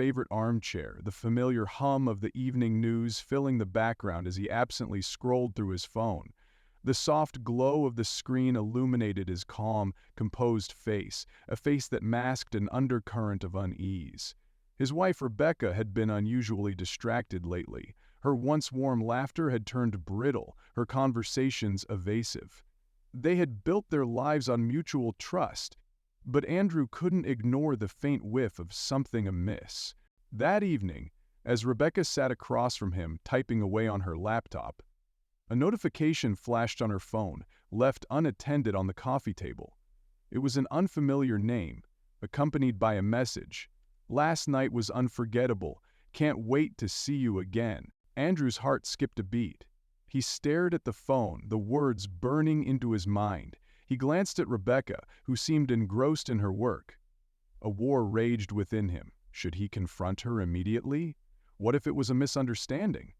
favorite armchair, the familiar hum of the evening news filling the background as he absently scrolled through his phone. The soft glow of the screen illuminated his calm, composed face, a face that masked an undercurrent of unease. His wife Rebecca had been unusually distracted lately. Her once warm laughter had turned brittle, her conversations evasive. They had built their lives on mutual trust, but Andrew couldn't ignore the faint whiff of something amiss. That evening, as Rebecca sat across from him, typing away on her laptop, a notification flashed on her phone, left unattended on the coffee table. It was an unfamiliar name, accompanied by a message. "Last night was unforgettable. Can't wait to see you again." Andrew's heart skipped a beat. He stared at the phone, the words burning into his mind. He glanced at Rebecca, who seemed engrossed in her work. A war raged within him. Should he confront her immediately? What if it was a misunderstanding?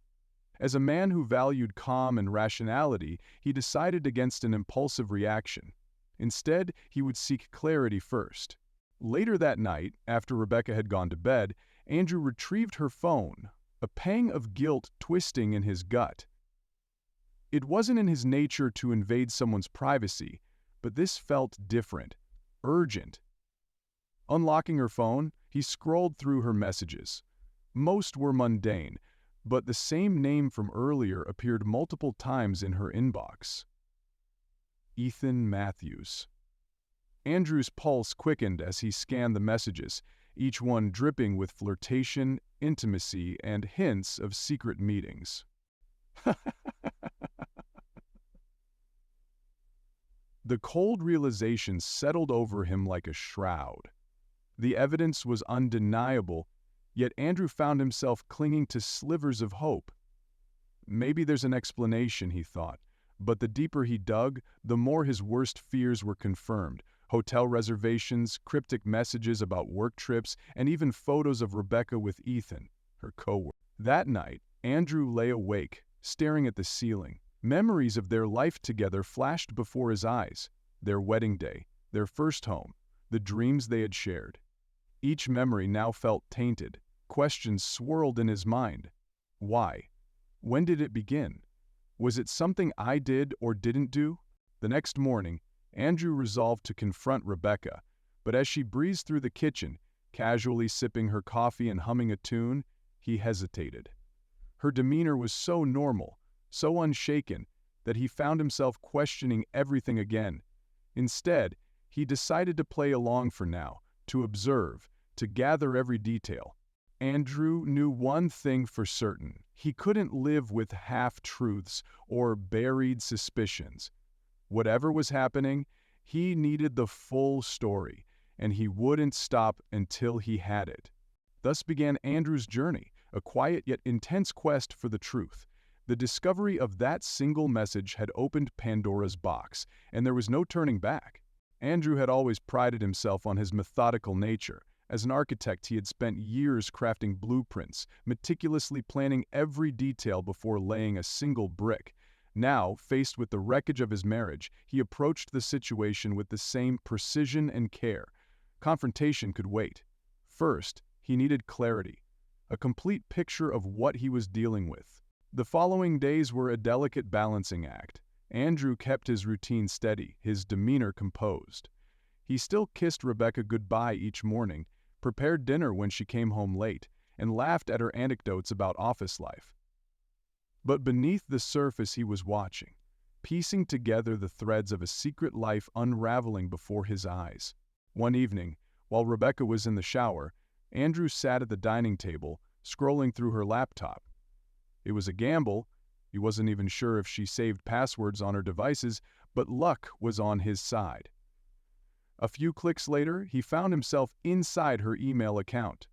As a man who valued calm and rationality, he decided against an impulsive reaction. Instead, he would seek clarity first. Later that night, after Rebecca had gone to bed, Andrew retrieved her phone, a pang of guilt twisting in his gut. It wasn't in his nature to invade someone's privacy, but this felt different, urgent. Unlocking her phone, he scrolled through her messages. Most were mundane, but the same name from earlier appeared multiple times in her inbox. Ethan Matthews. Andrew's pulse quickened as he scanned the messages, each one dripping with flirtation, intimacy, and hints of secret meetings. The cold realization settled over him like a shroud. The evidence was undeniable, yet Andrew found himself clinging to slivers of hope. Maybe there's an explanation, he thought, but the deeper he dug, the more his worst fears were confirmed. Hotel reservations, cryptic messages about work trips, and even photos of Rebecca with Ethan, her co-worker. That night, Andrew lay awake, staring at the ceiling. Memories of their life together flashed before his eyes. Their wedding day, their first home, the dreams they had shared. Each memory now felt tainted. Questions swirled in his mind. Why? When did it begin? Was it something I did or didn't do? The next morning, Andrew resolved to confront Rebecca, but as she breezed through the kitchen, casually sipping her coffee and humming a tune, he hesitated. Her demeanor was so normal, so unshaken, that he found himself questioning everything again. Instead, he decided to play along for now, to observe, to gather every detail. Andrew knew one thing for certain. He couldn't live with half-truths or buried suspicions. Whatever was happening, he needed the full story, and he wouldn't stop until he had it. Thus began Andrew's journey, a quiet yet intense quest for the truth. The discovery of that single message had opened Pandora's box, and there was no turning back. Andrew had always prided himself on his methodical nature. As an architect, he had spent years crafting blueprints, meticulously planning every detail before laying a single brick. Now, faced with the wreckage of his marriage, he approached the situation with the same precision and care. Confrontation could wait. First, he needed clarity, a complete picture of what he was dealing with. The following days were a delicate balancing act. Andrew kept his routine steady, his demeanor composed. He still kissed Rebecca goodbye each morning, prepared dinner when she came home late, and laughed at her anecdotes about office life. But beneath the surface he was watching, piecing together the threads of a secret life unraveling before his eyes. One evening, while Rebecca was in the shower, Andrew sat at the dining table, scrolling through her laptop. It was a gamble. He wasn't even sure if she saved passwords on her devices, but luck was on his side. A few clicks later, he found himself inside her email account.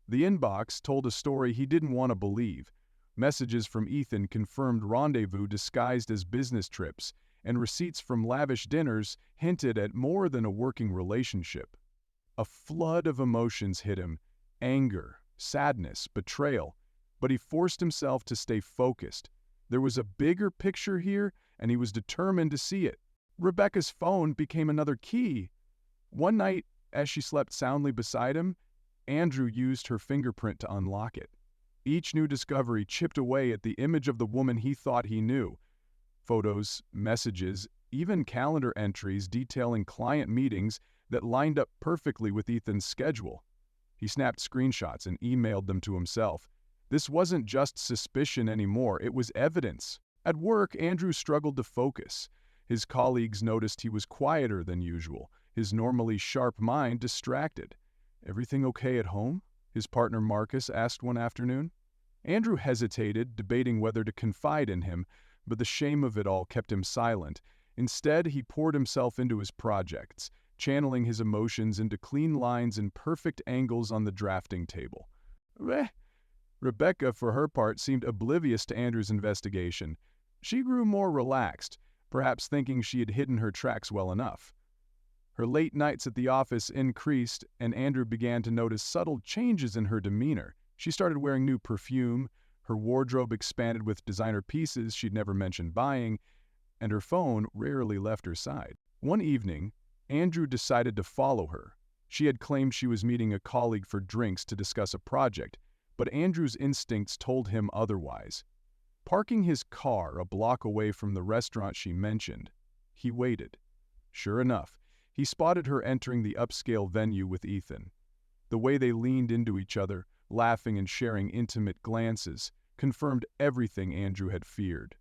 The inbox told a story he didn't want to believe. Messages from Ethan confirmed rendezvous disguised as business trips, and receipts from lavish dinners hinted at more than a working relationship. A flood of emotions hit him: anger, sadness, betrayal. But he forced himself to stay focused. There was a bigger picture here, and he was determined to see it. Rebecca's phone became another key. One night, as she slept soundly beside him, Andrew used her fingerprint to unlock it. Each new discovery chipped away at the image of the woman he thought he knew. Photos, messages, even calendar entries detailing client meetings that lined up perfectly with Ethan's schedule. He snapped screenshots and emailed them to himself. This wasn't just suspicion anymore, it was evidence. At work, Andrew struggled to focus. His colleagues noticed he was quieter than usual, his normally sharp mind distracted. "Everything okay at home?" his partner Marcus asked one afternoon. Andrew hesitated, debating whether to confide in him, but the shame of it all kept him silent. Instead, he poured himself into his projects, channeling his emotions into clean lines and perfect angles on the drafting table. Rebecca, for her part, seemed oblivious to Andrew's investigation. She grew more relaxed, perhaps thinking she had hidden her tracks well enough. Her late nights at the office increased, and Andrew began to notice subtle changes in her demeanor. She started wearing new perfume, her wardrobe expanded with designer pieces she'd never mentioned buying, and her phone rarely left her side. One evening, Andrew decided to follow her. She had claimed she was meeting a colleague for drinks to discuss a project, but Andrew's instincts told him otherwise. Parking his car a block away from the restaurant she mentioned, he waited. Sure enough, he spotted her entering the upscale venue with Ethan. The way they leaned into each other, laughing and sharing intimate glances, confirmed everything Andrew had feared.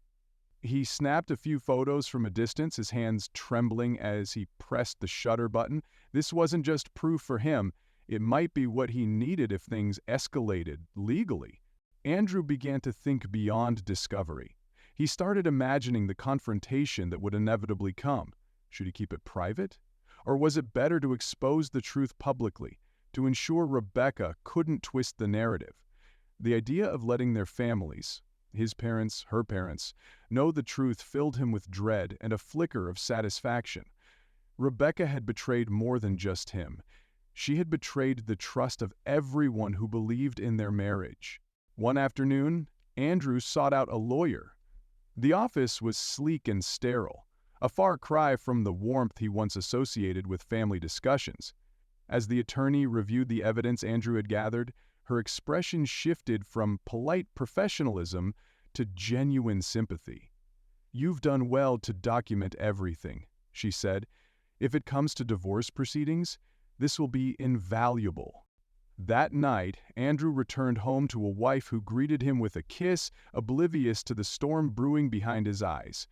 He snapped a few photos from a distance, his hands trembling as he pressed the shutter button. This wasn't just proof for him, it might be what he needed if things escalated legally. Andrew began to think beyond discovery. He started imagining the confrontation that would inevitably come. Should he keep it private? Or was it better to expose the truth publicly, to ensure Rebecca couldn't twist the narrative? The idea of letting their families, his parents, her parents, know the truth filled him with dread and a flicker of satisfaction. Rebecca had betrayed more than just him. She had betrayed the trust of everyone who believed in their marriage. One afternoon, Andrew sought out a lawyer. The office was sleek and sterile, a far cry from the warmth he once associated with family discussions. As the attorney reviewed the evidence Andrew had gathered, her expression shifted from polite professionalism to genuine sympathy. "You've done well to document everything," she said. "If it comes to divorce proceedings, this will be invaluable." That night, Andrew returned home to a wife who greeted him with a kiss, oblivious to the storm brewing behind his eyes.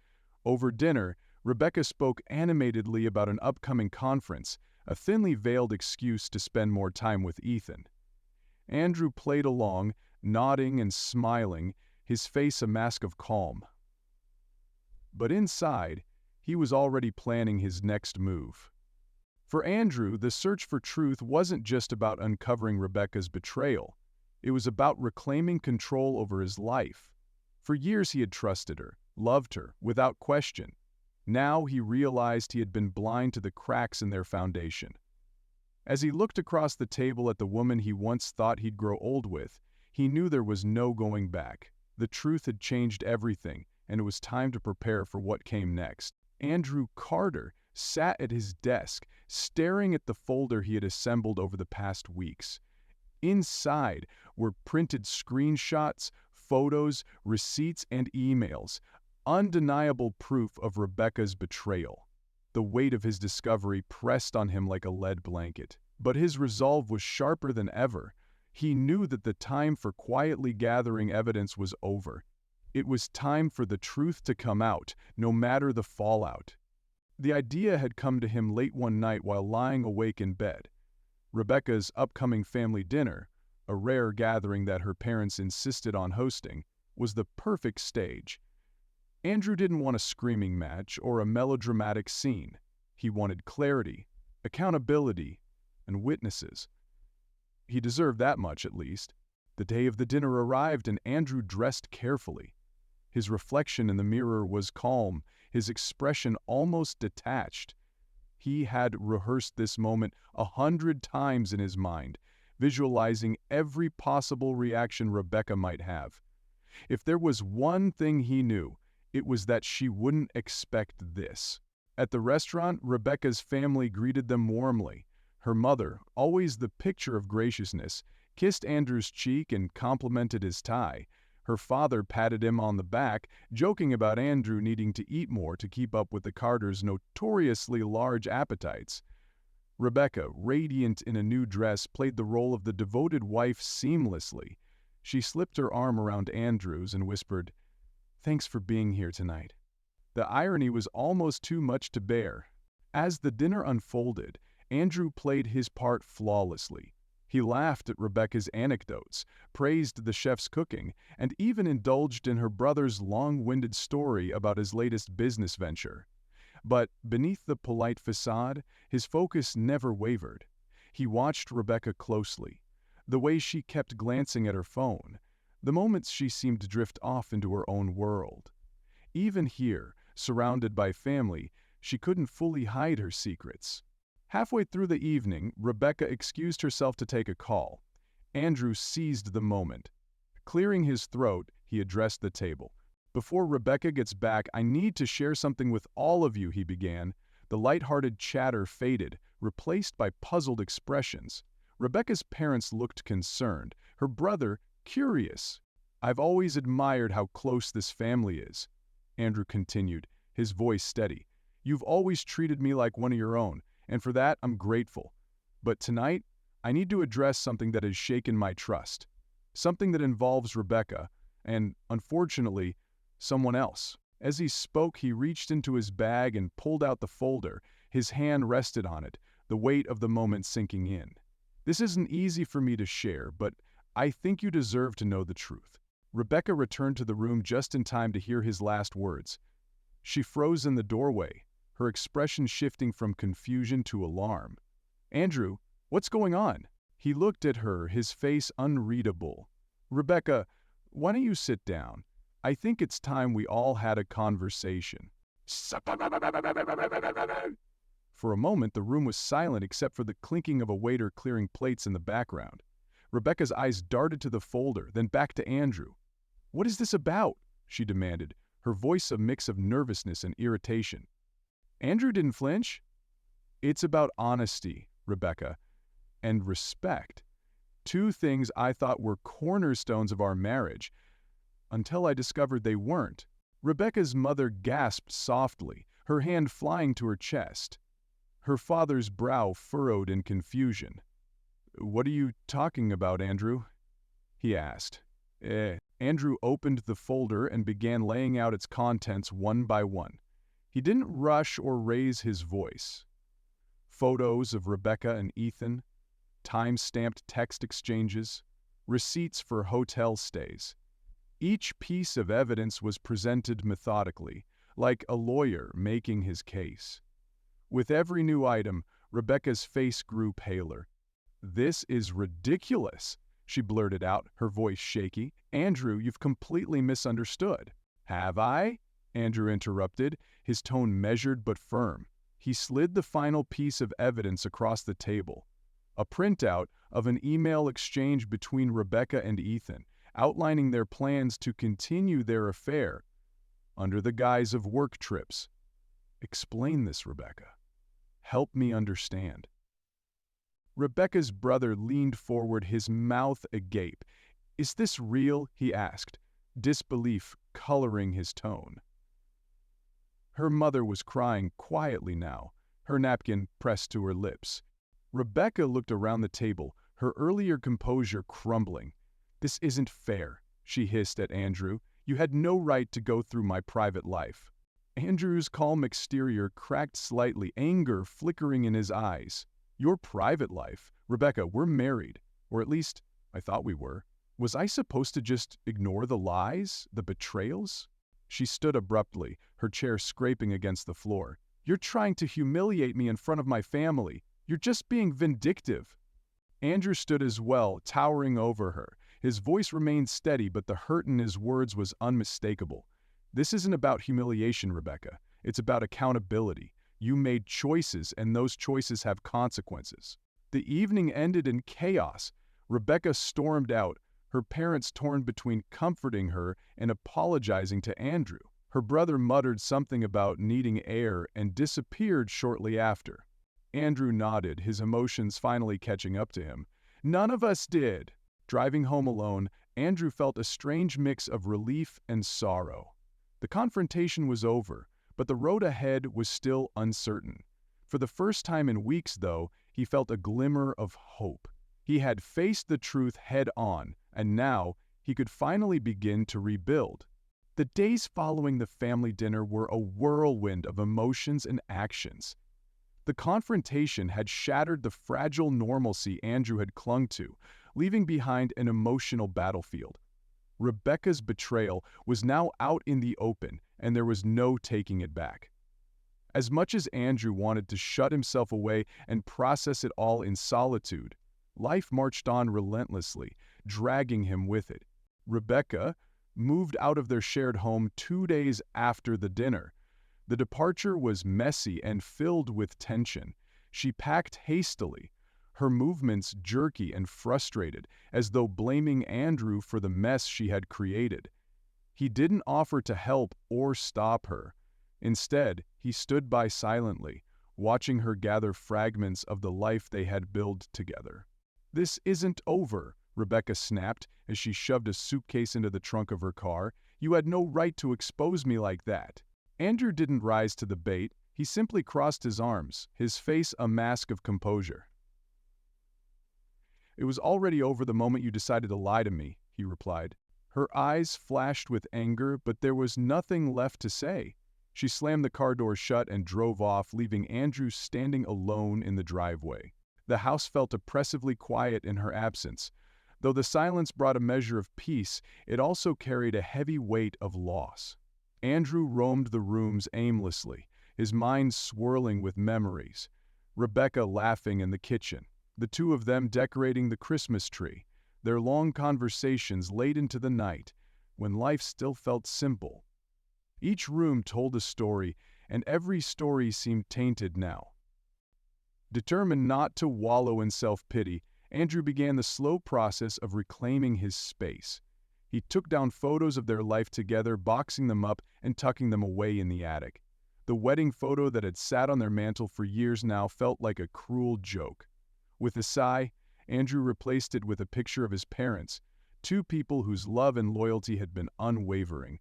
Over dinner, Rebecca spoke animatedly about an upcoming conference, a thinly veiled excuse to spend more time with Ethan. Andrew played along, nodding and smiling, his face a mask of calm. But inside, he was already planning his next move. For Andrew, the search for truth wasn't just about uncovering Rebecca's betrayal. It was about reclaiming control over his life. For years he had trusted her, loved her, without question. Now he realized he had been blind to the cracks in their foundation. As he looked across the table at the woman he once thought he'd grow old with, he knew there was no going back. The truth had changed everything, and it was time to prepare for what came next. Andrew Carter sat at his desk, staring at the folder he had assembled over the past weeks. Inside were printed screenshots, photos, receipts, and emails, undeniable proof of Rebecca's betrayal. The weight of his discovery pressed on him like a lead blanket. But his resolve was sharper than ever. He knew that the time for quietly gathering evidence was over. It was time for the truth to come out, no matter the fallout. The idea had come to him late one night while lying awake in bed. Rebecca's upcoming family dinner, a rare gathering that her parents insisted on hosting, was the perfect stage. Andrew didn't want a screaming match or a melodramatic scene. He wanted clarity, accountability, and witnesses. He deserved that much, at least. The day of the dinner arrived, and Andrew dressed carefully. His reflection in the mirror was calm, his expression almost detached. He had rehearsed this moment 100 times in his mind, visualizing every possible reaction Rebecca might have. If there was one thing he knew, it was that she wouldn't expect this. At the restaurant, Rebecca's family greeted them warmly. Her mother, always the picture of graciousness, kissed Andrew's cheek and complimented his tie. Her father patted him on the back, joking about Andrew needing to eat more to keep up with the Carters' notoriously large appetites. Rebecca, radiant in a new dress, played the role of the devoted wife seamlessly. She slipped her arm around Andrew's and whispered, "Thanks for being here tonight." The irony was almost too much to bear. As the dinner unfolded, Andrew played his part flawlessly. He laughed at Rebecca's anecdotes, praised the chef's cooking, and even indulged in her brother's long-winded story about his latest business venture. But beneath the polite facade, his focus never wavered. He watched Rebecca closely, the way she kept glancing at her phone, the moments she seemed to drift off into her own world. Even here, surrounded by family, she couldn't fully hide her secrets. Halfway through the evening, Rebecca excused herself to take a call. Andrew seized the moment. Clearing his throat, he addressed the table. "Before Rebecca gets back, I need to share something with all of you," he began. The light-hearted chatter faded, replaced by puzzled expressions. Rebecca's parents looked concerned, her brother curious. "I've always admired how close this family is," Andrew continued, his voice steady. "You've always treated me like one of your own, and for that I'm grateful. But tonight, I need to address something that has shaken my trust. Something that involves Rebecca, and, unfortunately, someone else." As he spoke, he reached into his bag and pulled out the folder. His hand rested on it, the weight of the moment sinking in. "This isn't easy for me to share, but I think you deserve to know the truth." Rebecca returned to the room just in time to hear his last words. She froze in the doorway, her expression shifting from confusion to alarm. "Andrew, what's going on?" He looked at her, his face unreadable. "Rebecca, why don't you sit down? I think it's time we all had a conversation." For a moment, the room was silent except for the clinking of a waiter clearing plates in the background. Rebecca's eyes darted to the folder, then back to Andrew. "What is this about?" she demanded, her voice a mix of nervousness and irritation. Andrew didn't flinch. "It's about honesty, Rebecca, and respect. Two things I thought were cornerstones of our marriage, until I discovered they weren't." Rebecca's mother gasped softly, her hand flying to her chest. Her father's brow furrowed in confusion. "What are you talking about, Andrew?" he asked. Andrew opened the folder and began laying out its contents one by one. He didn't rush or raise his voice. Photos of Rebecca and Ethan, time-stamped text exchanges, receipts for hotel stays. Each piece of evidence was presented methodically, like a lawyer making his case. With every new item, Rebecca's face grew paler. "This is ridiculous," she blurted out, her voice shaky. "Andrew, you've completely misunderstood." "Have I?" Andrew interrupted, his tone measured but firm. He slid the final piece of evidence across the table. A printout of an email exchange between Rebecca and Ethan, outlining their plans to continue their affair under the guise of work trips. "Explain this, Rebecca. Help me understand." Rebecca's brother leaned forward, his mouth agape. "Is this real?" he asked, disbelief coloring his tone. Her mother was crying quietly now, her napkin pressed to her lips. Rebecca looked around the table, her earlier composure crumbling. "This isn't fair," she hissed at Andrew. "You had no right to go through my private life." Andrew's calm exterior cracked slightly, anger flickering in his eyes. "Your private life? Rebecca, we're married. Or at least, I thought we were. Was I supposed to just ignore the lies, the betrayals?" She stood abruptly, her chair scraping against the floor. "You're trying to humiliate me in front of my family. You're just being vindictive." Andrew stood as well, towering over her. His voice remained steady, but the hurt in his words was unmistakable. "This isn't about humiliation, Rebecca. It's about accountability. You made choices, and those choices have consequences." The evening ended in chaos. Rebecca stormed out, her parents torn between comforting her and apologizing to Andrew. Her brother muttered something about needing air and disappeared shortly after. Andrew nodded, his emotions finally catching up to him. None of us did. Driving home alone, Andrew felt a strange mix of relief and sorrow. The confrontation was over, but the road ahead was still uncertain. For the first time in weeks, though, he felt a glimmer of hope. He had faced the truth head-on, and now he could finally begin to rebuild. The days following the family dinner were a whirlwind of emotions and actions. The confrontation had shattered the fragile normalcy Andrew had clung to, leaving behind an emotional battlefield. Rebecca's betrayal was now out in the open, and there was no taking it back. As much as Andrew wanted to shut himself away and process it all in solitude, life marched on relentlessly, dragging him with it. Rebecca moved out of their shared home 2 days after the dinner. The departure was messy and filled with tension. She packed hastily, her movements jerky and frustrated, as though blaming Andrew for the mess she had created. He didn't offer to help or stop her. Instead, he stood by silently, watching her gather fragments of the life they had built together. "This isn't over," Rebecca snapped as she shoved a suitcase into the trunk of her car. "You had no right to expose me like that." Andrew didn't rise to the bait. He simply crossed his arms, his face a mask of composure. "It was already over the moment you decided to lie to me," he replied. Her eyes flashed with anger, but there was nothing left to say. She slammed the car door shut and drove off, leaving Andrew standing alone in the driveway. The house felt oppressively quiet in her absence. Though the silence brought a measure of peace, it also carried a heavy weight of loss. Andrew roamed the rooms aimlessly, his mind swirling with memories. Rebecca laughing in the kitchen, the two of them decorating the Christmas tree, their long conversations late into the night, when life still felt simple. Each room told a story, and every story seemed tainted now. Determined not to wallow in self-pity, Andrew began the slow process of reclaiming his space. He took down photos of their life together, boxing them up and tucking them away in the attic. The wedding photo that had sat on their mantel for years now felt like a cruel joke. With a sigh, Andrew replaced it with a picture of his parents, two people whose love and loyalty had been unwavering.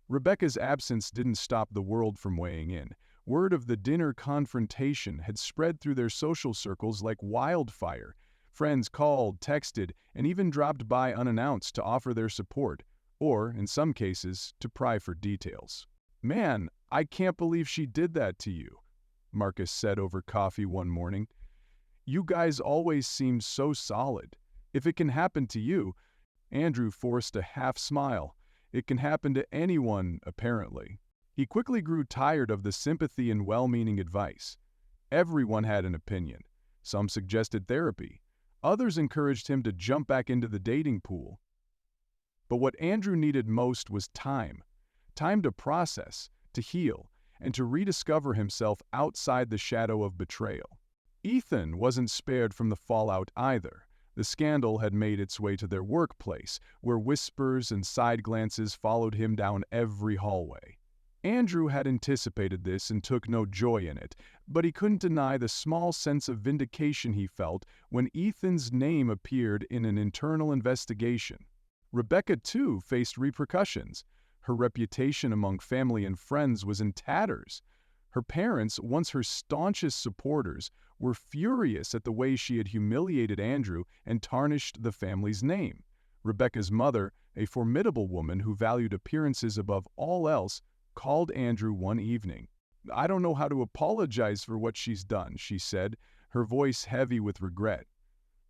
Rebecca's absence didn't stop the world from weighing in. Word of the dinner confrontation had spread through their social circles like wildfire. Friends called, texted, and even dropped by unannounced to offer their support, or, in some cases, to pry for details. "Man, I can't believe she did that to you," Marcus said over coffee one morning. "You guys always seemed so solid. If it can happen to you," Andrew forced a half smile, "it can happen to anyone, apparently." He quickly grew tired of the sympathy and well-meaning advice. Everyone had an opinion. Some suggested therapy. Others encouraged him to jump back into the dating pool. But what Andrew needed most was time. Time to process, to heal, and to rediscover himself outside the shadow of betrayal. Ethan wasn't spared from the fallout either. The scandal had made its way to their workplace, where whispers and side glances followed him down every hallway. Andrew had anticipated this and took no joy in it, but he couldn't deny the small sense of vindication he felt when Ethan's name appeared in an internal investigation. Rebecca, too, faced repercussions. Her reputation among family and friends was in tatters. Her parents, once her staunchest supporters, were furious at the way she had humiliated Andrew and tarnished the family's name. Rebecca's mother, a formidable woman who valued appearances above all else, called Andrew one evening. "I don't know how to apologize for what she's done," she said, her voice heavy with regret.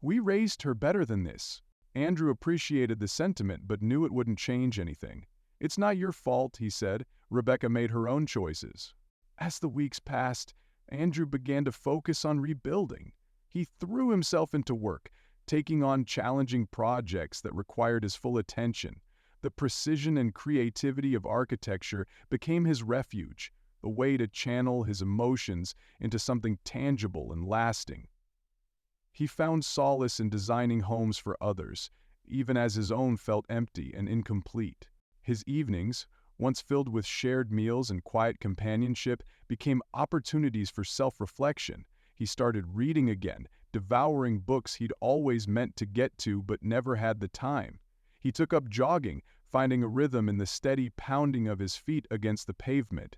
"We raised her better than this." Andrew appreciated the sentiment but knew it wouldn't change anything. "It's not your fault," he said. "Rebecca made her own choices." As the weeks passed, Andrew began to focus on rebuilding. He threw himself into work, taking on challenging projects that required his full attention. The precision and creativity of architecture became his refuge, a way to channel his emotions into something tangible and lasting. He found solace in designing homes for others, even as his own felt empty and incomplete. His evenings, once filled with shared meals and quiet companionship, became opportunities for self-reflection. He started reading again, devouring books he'd always meant to get to but never had the time. He took up jogging, finding a rhythm in the steady pounding of his feet against the pavement.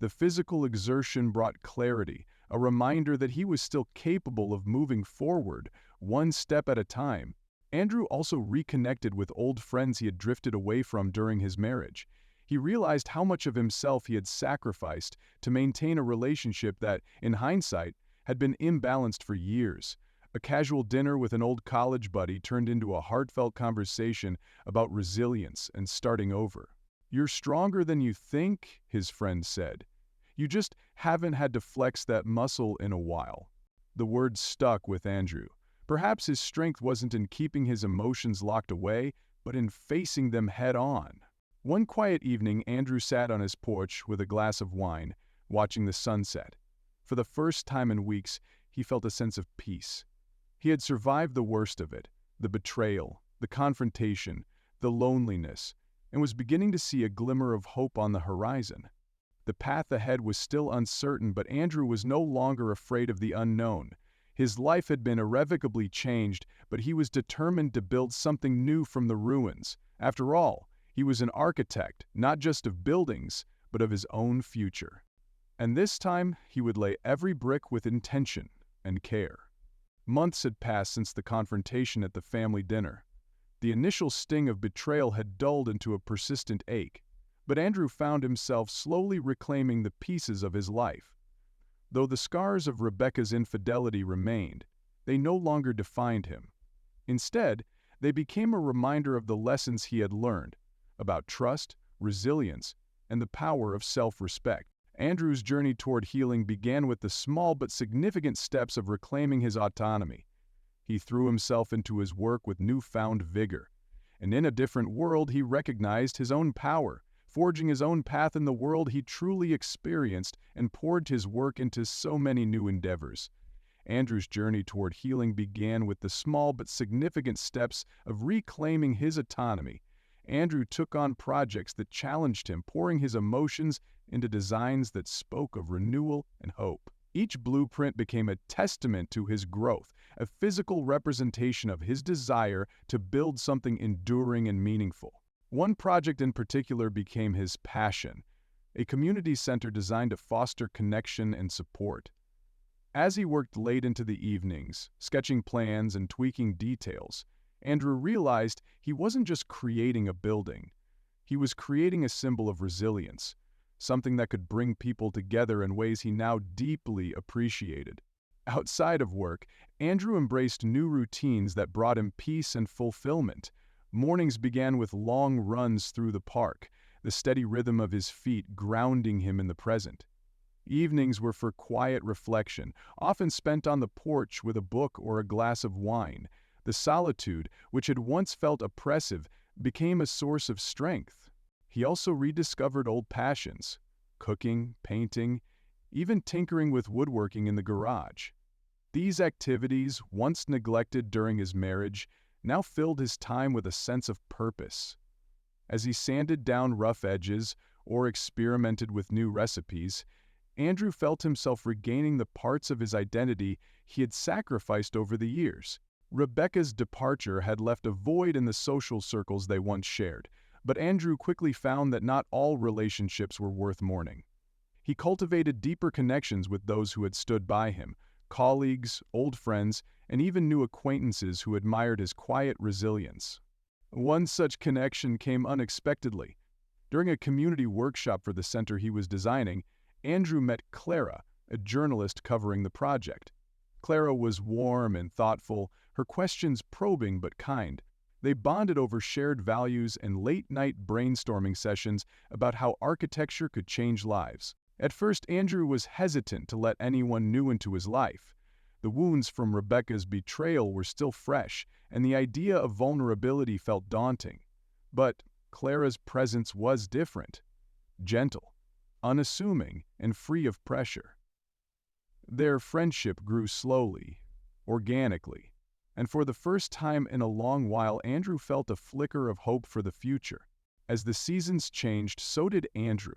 The physical exertion brought clarity, a reminder that he was still capable of moving forward, one step at a time. Andrew also reconnected with old friends he had drifted away from during his marriage. He realized how much of himself he had sacrificed to maintain a relationship that, in hindsight, had been imbalanced for years. A casual dinner with an old college buddy turned into a heartfelt conversation about resilience and starting over. "You're stronger than you think," his friend said. "You just haven't had to flex that muscle in a while." The words stuck with Andrew. Perhaps his strength wasn't in keeping his emotions locked away, but in facing them head-on. One quiet evening, Andrew sat on his porch with a glass of wine, watching the sunset. For the first time in weeks, he felt a sense of peace. He had survived the worst of it, the betrayal, the confrontation, the loneliness, and was beginning to see a glimmer of hope on the horizon. The path ahead was still uncertain, but Andrew was no longer afraid of the unknown. His life had been irrevocably changed, but he was determined to build something new from the ruins. After all, he was an architect, not just of buildings, but of his own future. And this time, he would lay every brick with intention and care. Months had passed since the confrontation at the family dinner. The initial sting of betrayal had dulled into a persistent ache, but Andrew found himself slowly reclaiming the pieces of his life. Though the scars of Rebecca's infidelity remained, they no longer defined him. Instead, they became a reminder of the lessons he had learned about trust, resilience, and the power of self-respect. Andrew's journey toward healing began with the small but significant steps of reclaiming his autonomy. He threw himself into his work with newfound vigor, and in a different world he recognized his own power, forging his own path in the world he truly experienced, and poured his work into so many new endeavors. Andrew's journey toward healing began with the small but significant steps of reclaiming his autonomy. Andrew took on projects that challenged him, pouring his emotions into designs that spoke of renewal and hope. Each blueprint became a testament to his growth, a physical representation of his desire to build something enduring and meaningful. One project in particular became his passion, a community center designed to foster connection and support. As he worked late into the evenings, sketching plans and tweaking details, Andrew realized he wasn't just creating a building. He was creating a symbol of resilience, something that could bring people together in ways he now deeply appreciated. Outside of work, Andrew embraced new routines that brought him peace and fulfillment. Mornings began with long runs through the park, the steady rhythm of his feet grounding him in the present. Evenings were for quiet reflection, often spent on the porch with a book or a glass of wine. The solitude, which had once felt oppressive, became a source of strength. He also rediscovered old passions: cooking, painting, even tinkering with woodworking in the garage. These activities, once neglected during his marriage, now filled his time with a sense of purpose. As he sanded down rough edges or experimented with new recipes, Andrew felt himself regaining the parts of his identity he had sacrificed over the years. Rebecca's departure had left a void in the social circles they once shared, but Andrew quickly found that not all relationships were worth mourning. He cultivated deeper connections with those who had stood by him, colleagues, old friends, and even new acquaintances who admired his quiet resilience. One such connection came unexpectedly. During a community workshop for the center he was designing, Andrew met Clara, a journalist covering the project. Clara was warm and thoughtful, her questions probing but kind. They bonded over shared values and late-night brainstorming sessions about how architecture could change lives. At first, Andrew was hesitant to let anyone new into his life. The wounds from Rebecca's betrayal were still fresh, and the idea of vulnerability felt daunting. But Clara's presence was different: gentle, unassuming, and free of pressure. Their friendship grew slowly, organically, and for the first time in a long while Andrew felt a flicker of hope for the future. As the seasons changed, so did Andrew.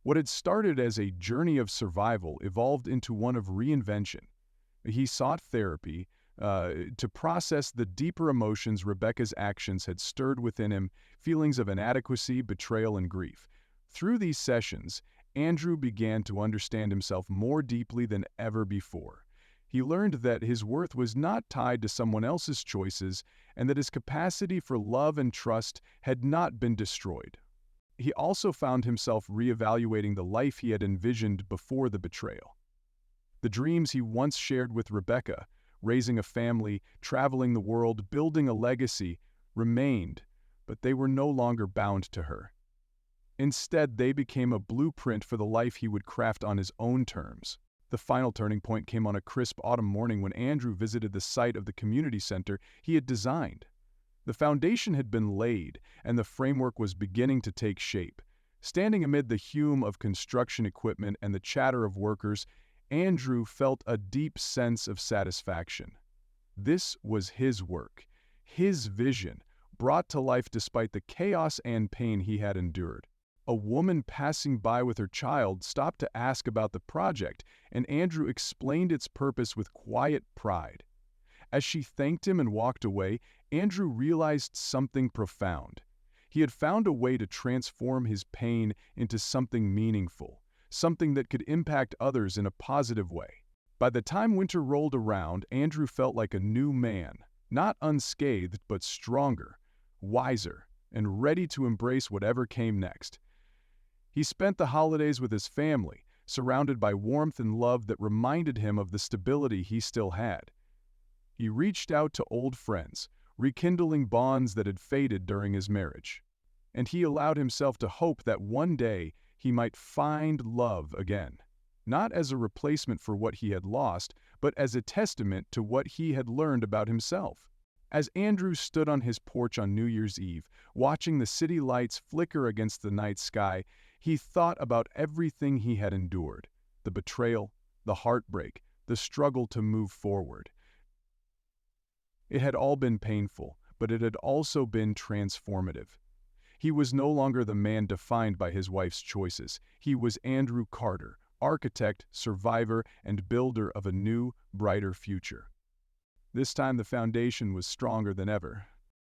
What had started as a journey of survival evolved into one of reinvention. He sought therapy to process the deeper emotions Rebecca's actions had stirred within him, feelings of inadequacy, betrayal, and grief. Through these sessions, Andrew began to understand himself more deeply than ever before. He learned that his worth was not tied to someone else's choices and that his capacity for love and trust had not been destroyed. He also found himself reevaluating the life he had envisioned before the betrayal. The dreams he once shared with Rebecca, raising a family, traveling the world, building a legacy, remained, but they were no longer bound to her. Instead, they became a blueprint for the life he would craft on his own terms. The final turning point came on a crisp autumn morning when Andrew visited the site of the community center he had designed. The foundation had been laid, and the framework was beginning to take shape. Standing amid the hum of construction equipment and the chatter of workers, Andrew felt a deep sense of satisfaction. This was his work, his vision, brought to life despite the chaos and pain he had endured. A woman passing by with her child stopped to ask about the project, and Andrew explained its purpose with quiet pride. As she thanked him and walked away, Andrew realized something profound. He had found a way to transform his pain into something meaningful, something that could impact others in a positive way. By the time winter rolled around, Andrew felt like a new man, not unscathed but stronger, wiser, and ready to embrace whatever came next. He spent the holidays with his family, surrounded by warmth and love that reminded him of the stability he still had. He reached out to old friends, rekindling bonds that had faded during his marriage. And he allowed himself to hope that one day he might find love again, not as a replacement for what he had lost, but as a testament to what he had learned about himself. As Andrew stood on his porch on New Year's Eve, watching the city lights flicker against the night sky, he thought about everything he had endured: the betrayal, the heartbreak, the struggle to move forward. It had all been painful, but it had also been transformative. He was no longer the man defined by his wife's choices. He was Andrew Carter, architect, survivor, and builder of a new, brighter future. This time the foundation was stronger than ever.